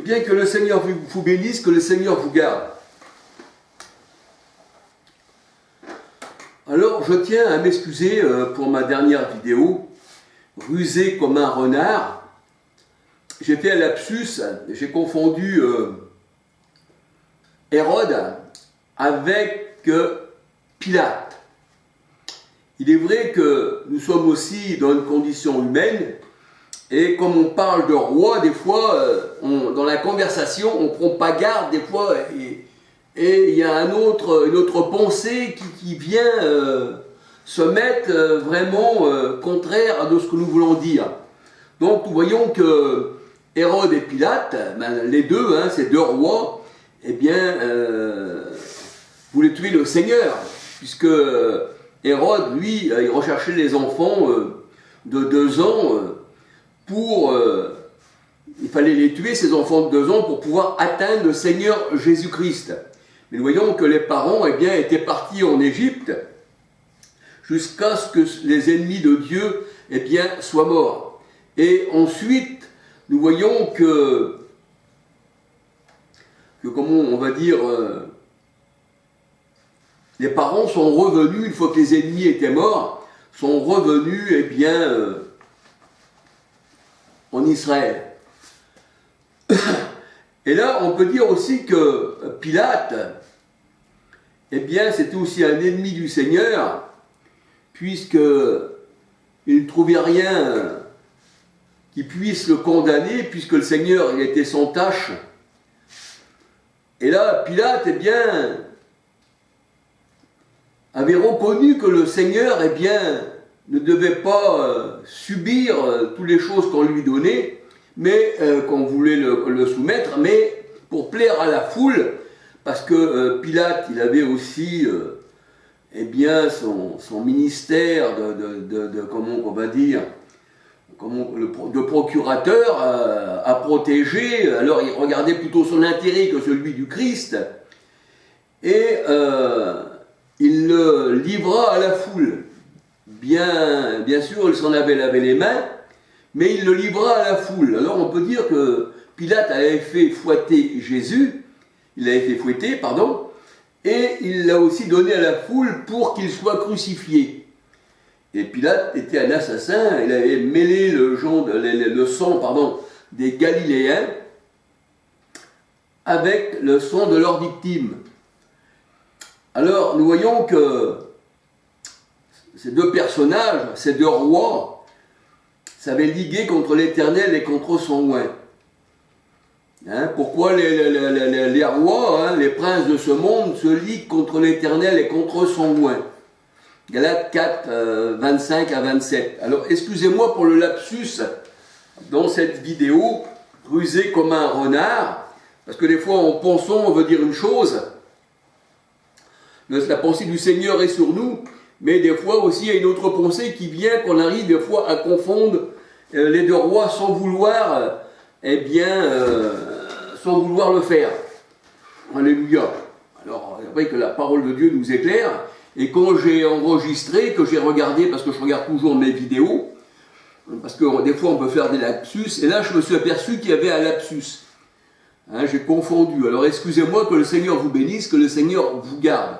Eh bien, que le Seigneur vous bénisse, que le Seigneur vous garde. Alors, je tiens à m'excuser pour ma dernière vidéo, rusé comme un renard. J'ai fait un lapsus, j'ai confondu Hérode avec Pilate. Il est vrai que nous sommes aussi dans une condition humaine, et comme on parle de roi, des fois, dans la conversation, on ne prend pas garde, des fois, et il y a une autre pensée qui vient se mettre vraiment contraire à ce que nous voulons dire. Donc nous voyons que Hérode et Pilate, les deux, ces deux rois, eh bien, voulaient tuer le Seigneur, puisque Hérode, lui, il recherchait les enfants de 2 ans il fallait les tuer, ces enfants de 2 ans, pour pouvoir atteindre le Seigneur Jésus-Christ. Mais nous voyons que les parents, eh bien, étaient partis en Égypte jusqu'à ce que les ennemis de Dieu, eh bien, soient morts. Et ensuite, nous voyons que comment on va dire, les parents sont revenus, une fois que les ennemis étaient morts, sont revenus, eh bien, en Israël. Et là, on peut dire aussi que Pilate, eh bien, c'était aussi un ennemi du Seigneur, puisqu'il ne trouvait rien qui puisse le condamner, puisque le Seigneur, il était sans tache. Et là, Pilate, eh bien, avait reconnu que le Seigneur, eh bien, ne devait pas subir toutes les choses qu'on lui donnait, mais qu'on voulait le soumettre, mais pour plaire à la foule, parce que Pilate, il avait aussi eh bien, son ministère comment on va dire, de procurateur à protéger. Alors il regardait plutôt son intérêt que celui du Christ, et il le livra à la foule. Bien sûr, il s'en avait lavé les mains, mais il le livra à la foule. Alors on peut dire que Pilate avait fait fouetter Jésus, et il l'a aussi donné à la foule pour qu'il soit crucifié. Et Pilate était un assassin, il avait mêlé le sang des Galiléens avec le sang de leurs victimes. Alors nous voyons que ces deux personnages, ces deux rois, s'avaient ligué contre l'Éternel et contre son oint. Pourquoi les rois, les princes de ce monde, se liguent contre l'Éternel et contre son oint? Galates 4, 25 à 27. Alors, excusez-moi pour le lapsus dans cette vidéo, rusé comme un renard, parce que des fois, en pensant, on veut dire une chose, la pensée du Seigneur est sur nous, mais des fois aussi, il y a une autre pensée qui vient, qu'on arrive des fois à confondre les deux rois sans vouloir, sans vouloir le faire. Alléluia. Alors, après que la parole de Dieu nous éclaire, et quand j'ai enregistré, que j'ai regardé, parce que je regarde toujours mes vidéos, parce que des fois on peut faire des lapsus, et là je me suis aperçu qu'il y avait un lapsus. J'ai confondu. Alors excusez-moi, que le Seigneur vous bénisse, que le Seigneur vous garde.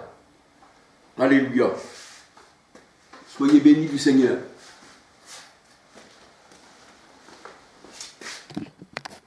Alléluia. Soyez bénis du Seigneur.